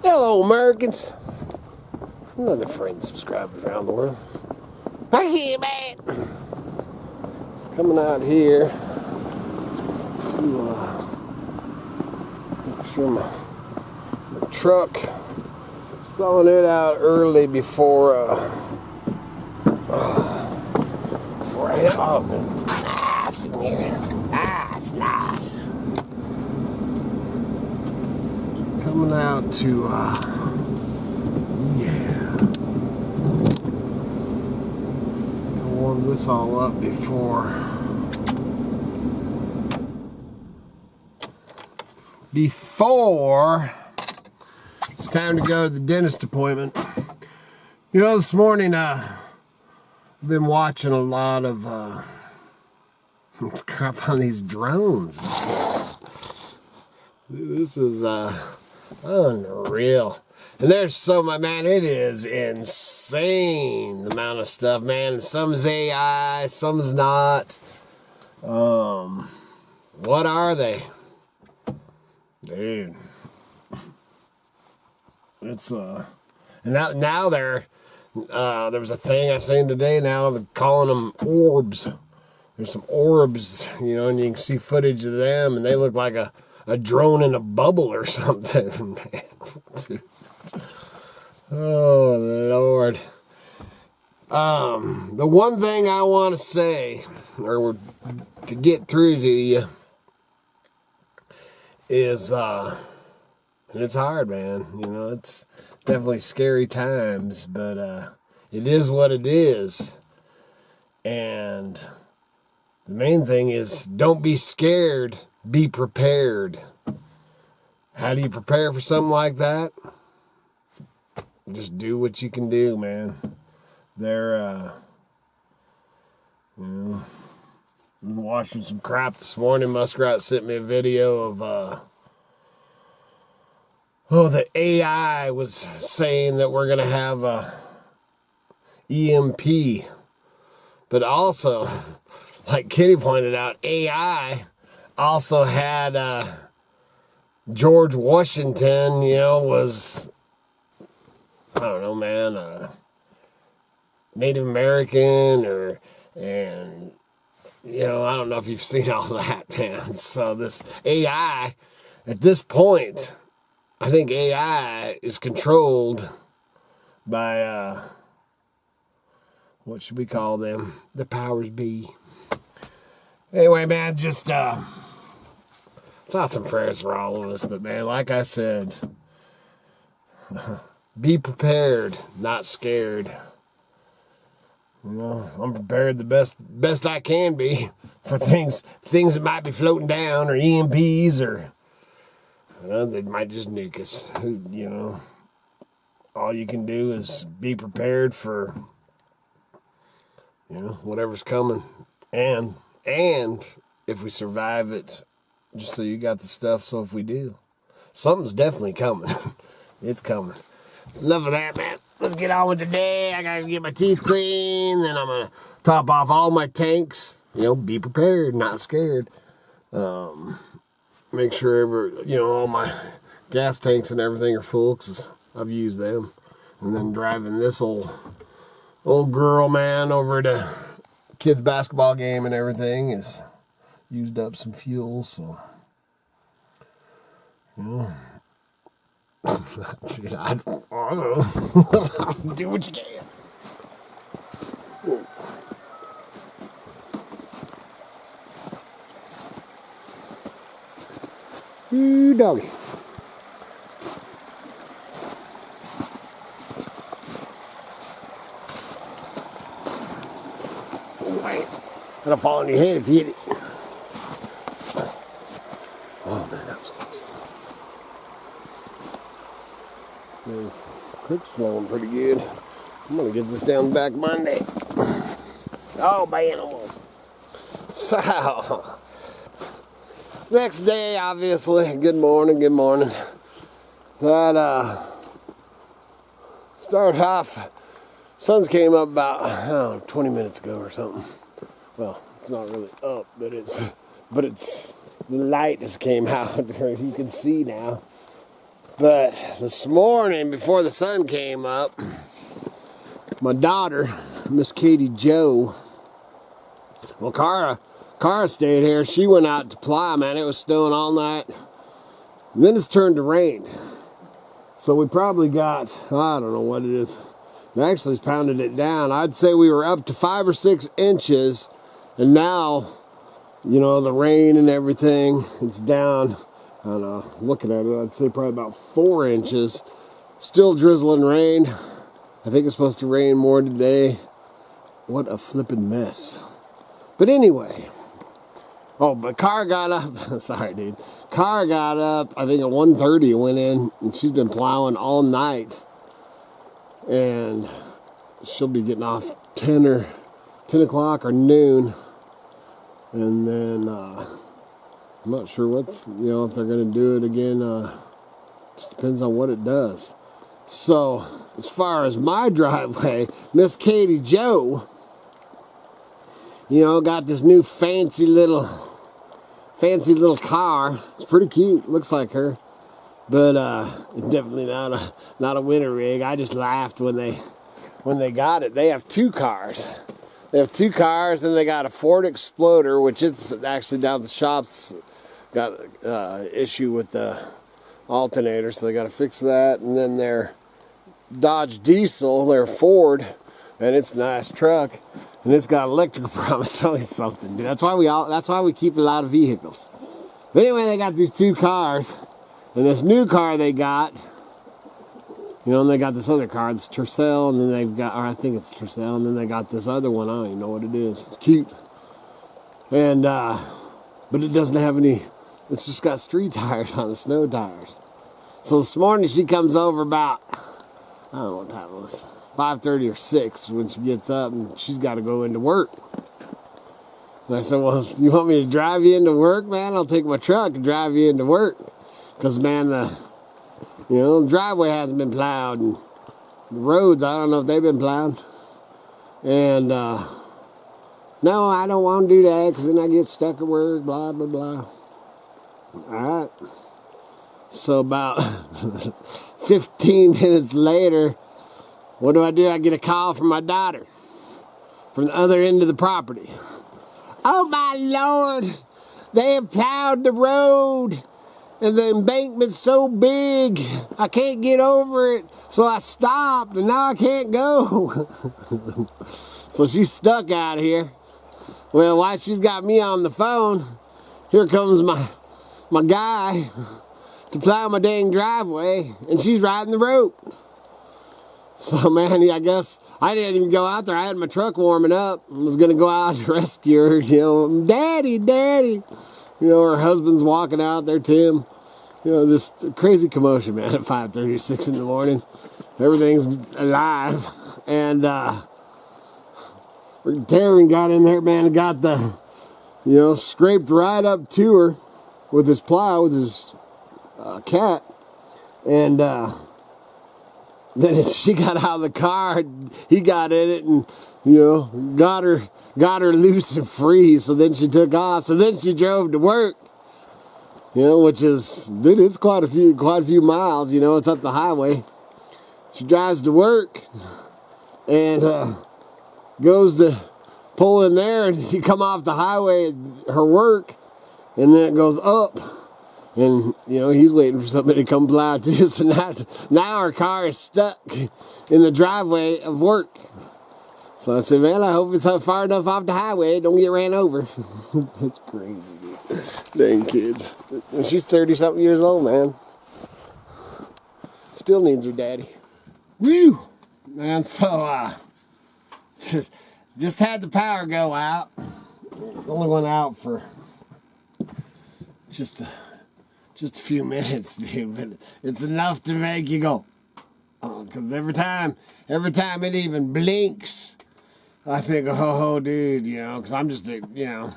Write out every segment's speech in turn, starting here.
Hello, Americans. Another friend, subscribers around the world. Hi here, man. So coming out here to make sure my truck is throwing it out early before I hit. Oh, man. Nice in here. Nice, nice. Coming out to warm this all up before it's time to go to the dentist appointment. You know, this morning I've been watching a lot of crap on these drones. This is unreal. And there's so much, man, it is insane the amount of stuff, man. Some's AI, some's not. What are they? Dude. It's, and now there was a thing I seen today, now they're calling them orbs. There's some orbs, you know, and you can see footage of them, and they look like a drone in a bubble or something, man. Dude. Oh, Lord. The one thing I want to say, or to get through to you, is, and it's hard, man. You know, it's definitely scary times, but it is what it is. And the main thing is, don't be scared, be prepared. How do you prepare for something like that? Just do what you can do, man. They're, you know, I've been watching some crap this morning. Muskrat sent me a video of, the AI was saying that we're going to have a EMP. But also, like Kitty pointed out, AI also had, George Washington, you know, was, I don't know, man, Native American and, you know, I don't know if you've seen all that, man. So this AI, at this point, I think AI is controlled by, what should we call them? The powers be. Anyway, man, just, thoughts and prayers for all of us, but man, like I said, be prepared, not scared. You know, I'm prepared the best I can be for things that might be floating down, or EMPs, or they might just nuke us. You know, all you can do is be prepared for, you know, whatever's coming, and if we survive it, just so you got the stuff. So if we do, something's definitely coming. It's coming. Enough of that, man. Let's get on with the day. I gotta get my teeth clean. Then I'm gonna top off all my tanks. You know, be prepared, not scared. Make sure all my gas tanks and everything are full, because I've used them. And then driving this old girl, man, over to kids' basketball game and everything is used up some fuel. So, you know. Dude, I don't know. Do what you can. Ooh, doggy. Oh, man. It'll fall on your head if you hit it. Oh, man, that was close. The creek's flowing pretty good. I'm gonna get this down back Monday. Oh man, almost. So, it's next day, obviously. Good morning. That started off. Sun's came up about 20 minutes ago or something. Well, it's not really up, but it's the light just came out. You can see now. But this morning, before the sun came up, my daughter, Miss Katie Jo, well, Cara stayed here. She went out to plow, man. It was snowing all night. And then it's turned to rain. So we probably got, I don't know what it is. It actually pounded it down. I'd say we were up to 5 or 6 inches. And now, you know, the rain and everything, it's down. I don't know, looking at it, I'd say probably about 4 inches. Still drizzling rain. I think it's supposed to rain more today. What a flippin' mess. But anyway. Oh, but Cara got up. Sorry, dude. Cara got up, I think at 1:30 and went in. And she's been plowing all night. And she'll be getting off 10 o'clock or noon. And then, I'm not sure what's, you know, if they're going to do it again. Just depends on what it does. So, as far as my driveway, Miss Katie Jo, you know, got this new fancy little car. It's pretty cute. Looks like her. But, definitely not a winter rig. I just laughed when they got it. They have 2 cars. They have 2 cars, and they got a Ford Exploder, which is actually down at the shops. Got issue with the alternator, so they got to fix that. And then their Dodge Diesel, their Ford, and it's a nice truck, and it's got electrical problems. It's always something, dude. That's why we keep a lot of vehicles. But anyway, they got these 2 cars, and this new car they got, you know, and they got this other car, this Tercel, and then they've got, or I think it's Tercel, and then they got this other one. I don't even know what it is. It's cute, and but it doesn't have any. It's just got street tires on the snow tires. So this morning she comes over about, I don't know what time it was, 5:30 or 6 when she gets up, and she's got to go into work. And I said, well, you want me to drive you into work, man? I'll take my truck and drive you into work. Because, man, the driveway hasn't been plowed, and the roads, I don't know if they've been plowed. And, no, I don't want to do that, because then I get stuck at work, blah, blah, blah. Alright. So about 15 minutes later, what do? I get a call from my daughter from the other end of the property. Oh my Lord, they have plowed the road and the embankment's so big I can't get over it, so I stopped and now I can't go. So she's stuck out here. Well, while she's got me on the phone, here comes my guy to plow my dang driveway, and she's riding the rope. So, man, I guess I didn't even go out there. I had my truck warming up. I was going to go out to rescue her, you know. Daddy, Daddy. You know, her husband's walking out there, Tim. You know, just crazy commotion, man, at 5:30 or 6 in the morning. Everything's alive. And, Darren got in there, man, and got the, you know, scraped right up to her with his plow, with his cat. And then she got out of the car, he got in it, and, you know, got her loose and free. So then she took off. So then she drove to work, you know, which is, dude, it's quite a few miles, you know, it's up the highway. She drives to work and goes to pull in there, and you come off the highway at her work, and then it goes up, and, you know, he's waiting for somebody to come plow too. So now our car is stuck in the driveway of work. So I said, man, I hope it's far enough off the highway, don't get ran over. That's crazy, dude. Dang kids. And she's 30-something years old, man. Still needs her daddy. Woo! Man, so, just had the power go out. Only went out for just a few minutes, dude, but it's enough to make you go, because every time it even blinks, I think, oh, dude, you know, because I'm just, you know,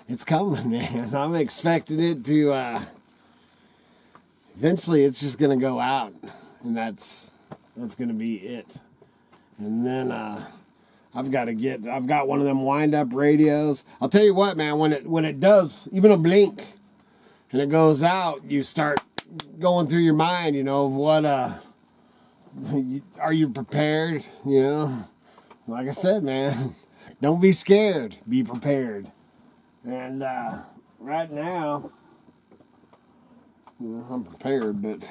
it's coming, man. I'm expecting it to, eventually it's just going to go out, and that's going to be it. And then, I've got one of them wind-up radios. I'll tell you what, man, when it does even a blink and it goes out, you start going through your mind, you know, of what, are you prepared? You know, like I said, man, don't be scared, be prepared. And, right now, you know, I'm prepared, but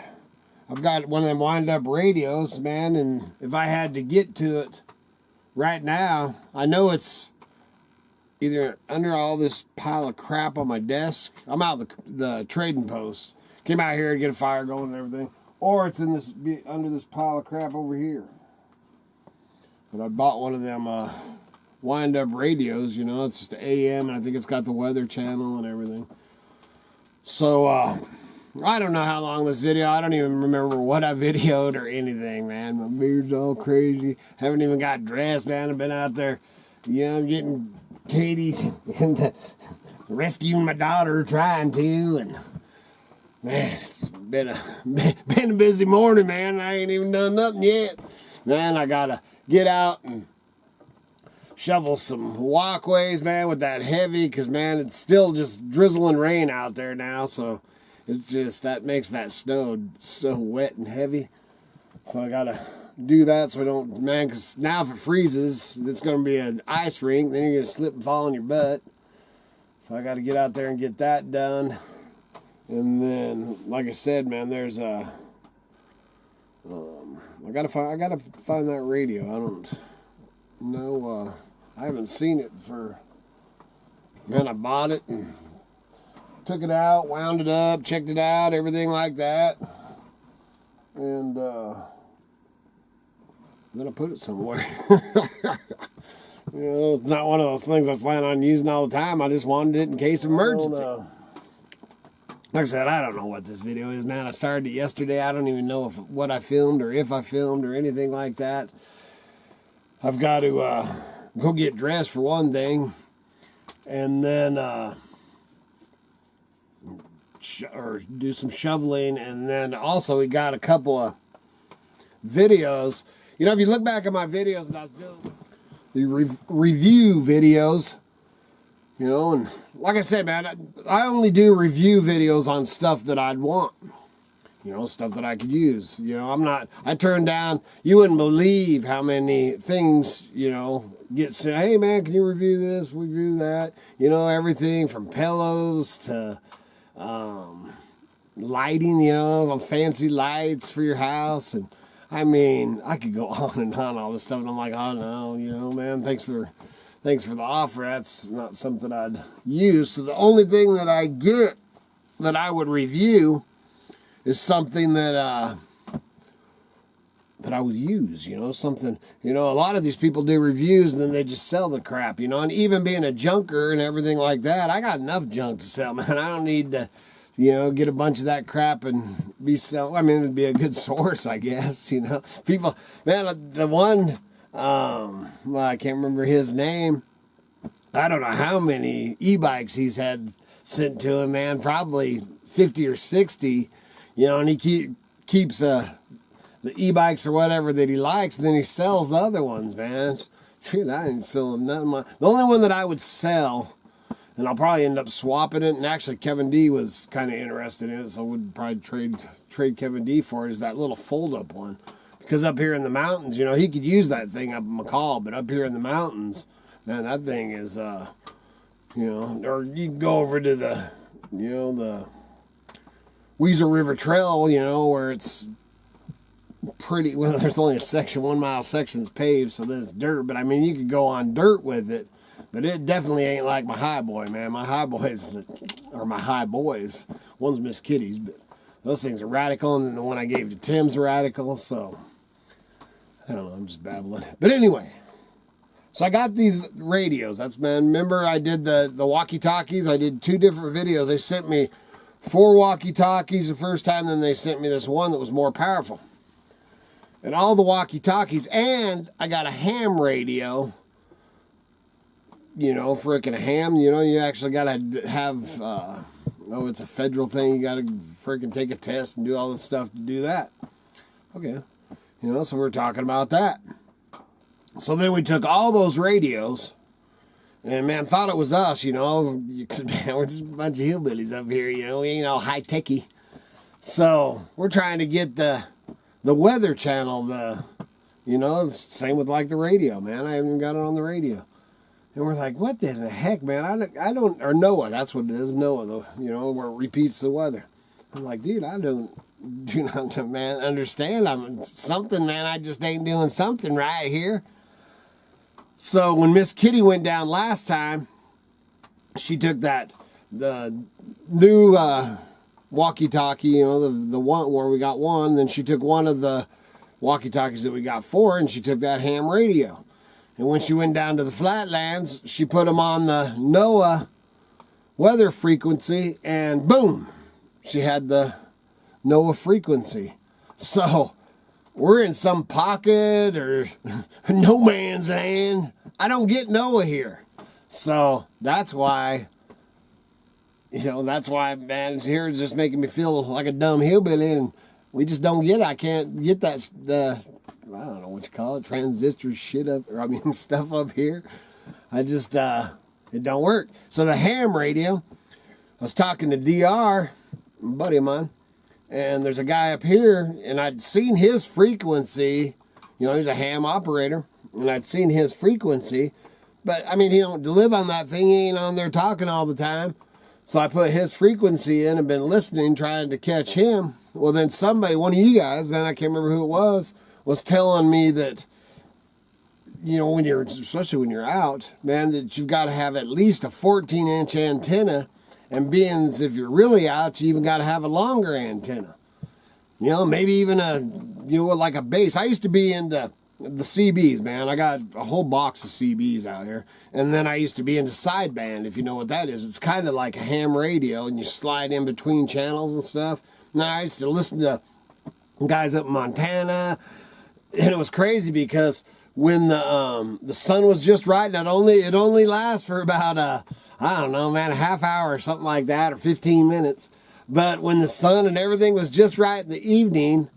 I've got one of them wind-up radios, man, and if I had to get to it right now, I know it's either under all this pile of crap on my desk. I'm out the trading post. Came out here to get a fire going and everything. Or it's in this under this pile of crap over here. But I bought one of them wind-up radios, you know. It's just an AM, and I think it's got the weather channel and everything. So, I don't know how long this video, I don't even remember what I videoed or anything, man. My beard's all crazy. Haven't even got dressed, man. I've been out there, you know, getting Katie and rescuing my daughter, trying to, and man, it's been a busy morning, man. I ain't even done nothing yet. Man, I gotta get out and shovel some walkways, man, with that heavy, because, man, it's still just drizzling rain out there now, so it's just, that makes that snow so wet and heavy. So I gotta do that so I don't, man, because now if it freezes, it's going to be an ice rink, then you're going to slip and fall on your butt. So I got to get out there and get that done. And then, like I said, man, there's a, I gotta find that radio. I don't know, I haven't seen it for, man, I bought it and took it out, wound it up, checked it out, everything like that. And, then I put it somewhere. You know, it's not one of those things I plan on using all the time. I just wanted it in case of emergency. Like I said, I don't know what this video is, man. I started it yesterday. I don't even know what I filmed or if I filmed or anything like that. I've got to go get dressed for one thing, and then or do some shoveling, and then also we got a couple of videos. You know, if you look back at my videos and I was doing the review videos, you know, and like I said, man, I only do review videos on stuff that I'd want. You know, stuff that I could use. You know, I turned down, you wouldn't believe how many things, you know, get said, hey man, can you review this, review that? You know, everything from pillows to lighting, you know, fancy lights for your house. And I mean, I could go on and on all this stuff, and I'm like, oh no, you know, man, thanks for the offer. That's not something I'd use. So the only thing that I get that I would review is something that I would use, you know, something, you know, a lot of these people do reviews and then they just sell the crap, you know, and even being a junker and everything like that, I got enough junk to sell, man. I don't need to, you know, get a bunch of that crap and be selling. I mean, it'd be a good source, I guess, you know. People, man, the one, well, I can't remember his name. I don't know how many e-bikes he's had sent to him, man. Probably 50 or 60, you know, and he keeps the e-bikes or whatever that he likes, and then he sells the other ones, man. Shoot, I ain't selling nothing. The only one that I would sell, and I'll probably end up swapping it, and actually Kevin D was kind of interested in it, so I would probably trade Kevin D for it, is that little fold-up one. Because up here in the mountains, you know, he could use that thing up in McCall, but up here in the mountains, man, that thing is, you know, or you can go over to the, you know, the Weasel River Trail, you know, where it's pretty, well, there's only a section, 1 mile section's paved, so then it's dirt, but I mean, you could go on dirt with it, but it definitely ain't like my high boy, man. My high boys, or my high boys, one's Miss Kitty's, but those things are radical, and then the one I gave to Tim's radical, so I don't know, I'm just babbling. But anyway, so I got these radios. That's, man, remember I did the walkie-talkies? I did 2 different videos. They sent me 4 walkie-talkies the first time, then they sent me this one that was more powerful. And all the walkie-talkies, and I got a ham radio, you know, frickin' a ham, you know, you actually got to have, oh, it's a federal thing, you got to frickin' take a test and do all this stuff to do that. Okay. You know, so we're talking about that. So then we took all those radios, and man, thought it was us, you know, because man, we're just a bunch of hillbillies up here, you know, we ain't all high-techy. So we're trying to get the Weather Channel, same with like the radio, man. I haven't even got it on the radio. And we're like, what the heck, man? I don't, or NOAA, that's what it is, NOAA, where it repeats the weather. I'm like, dude, I do not, man, understand. I'm something, man. I just ain't doing something right here. So when Miss Kitty went down last time, she took the new walkie-talkie, the one where we got one. Then she took one of the walkie-talkies that we got 4, and she took that ham radio. And when she went down to the flatlands, she put them on the NOAA weather frequency, and boom, she had the NOAA frequency. So we're in some pocket or no man's land. I don't get NOAA here. So that's why, man, here is just making me feel like a dumb hillbilly, and we just don't get it. I can't get that, I don't know what you call it, transistor shit stuff up here. I just, it don't work. So the ham radio, I was talking to DR, a buddy of mine, and there's a guy up here, and I'd seen his frequency. He's a ham operator, and I'd seen his frequency. But, I mean, he don't live on that thing. He ain't on there talking all the time. So I put his frequency in and been listening, trying to catch him. Well, then somebody, one of you guys, man, I can't remember who it was telling me that, especially when you're out, man, that you've got to have at least a 14-inch antenna. And being as if you're really out, you even got to have a longer antenna. Maybe even like a base. I used to be into the CBs, man. I got a whole box of CBs out here. And then I used to be into sideband, if you know what that is. It's kind of like a ham radio, and you slide in between channels and stuff. Now, I used to listen to guys up in Montana, and it was crazy because when the sun was just right, it only lasts for about I don't know, man, a half hour or something like that, or 15 minutes. But when the sun and everything was just right in the evening,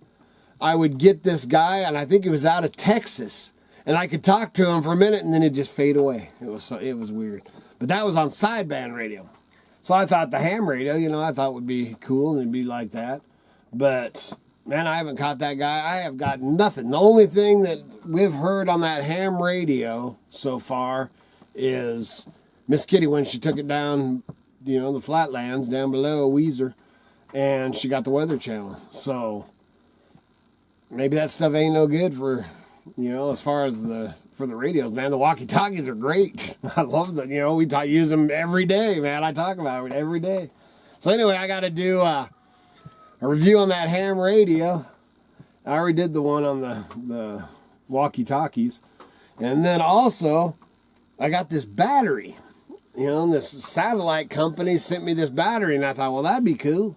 I would get this guy, and I think he was out of Texas, and I could talk to him for a minute, and then it'd just fade away. It was weird. But that was on sideband radio. So I thought the ham radio, I thought would be cool, and it'd be like that. But, man, I haven't caught that guy. I have got nothing. The only thing that we've heard on that ham radio so far is Miss Kitty, when she took it down, the flatlands down below Weezer, and she got the Weather Channel. So maybe that stuff ain't no good for, as far as for the radios, man. The walkie-talkies are great. I love them. We use them every day, man. I talk about it every day. So anyway, I got to do a review on that ham radio. I already did the one on the walkie-talkies. And then also, I got this battery. This satellite company sent me this battery, and I thought, well, that'd be cool.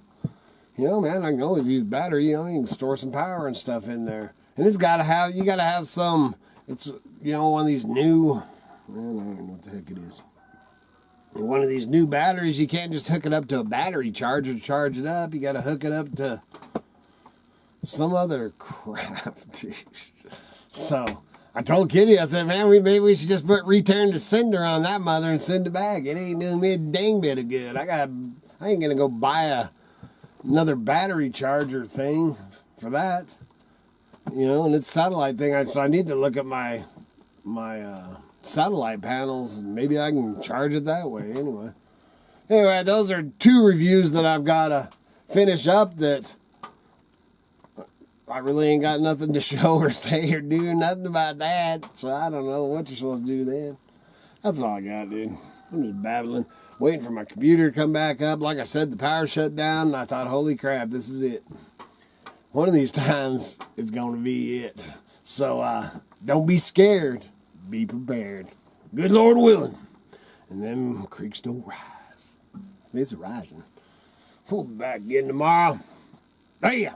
Man, I can always use battery. You can store some power and stuff in there. And you gotta have some, it's, one of these new, I don't know what the heck it is. One of these new batteries, you can't just hook it up to a battery charger to charge it up. You gotta hook it up to some other crap. So I told Kitty, I said, man, maybe we should just put return to sender on that mother and send it back. It ain't doing me a dang bit of good. I ain't gonna go buy another battery charger thing for that. And it's satellite thing. So I need to look at my satellite panels. Maybe I can charge it that way. Anyway, those are 2 reviews that I've got to finish up that I really ain't got nothing to show or say or do nothing about that. So I don't know what you're supposed to do then. That's all I got, dude. I'm just babbling, waiting for my computer to come back up. Like I said, the power shut down, and I thought, holy crap, this is it. One of these times, it's going to be it. So don't be scared. Be prepared. Good Lord willing. And them creeks don't rise. It's rising. We'll be back again tomorrow. Bam!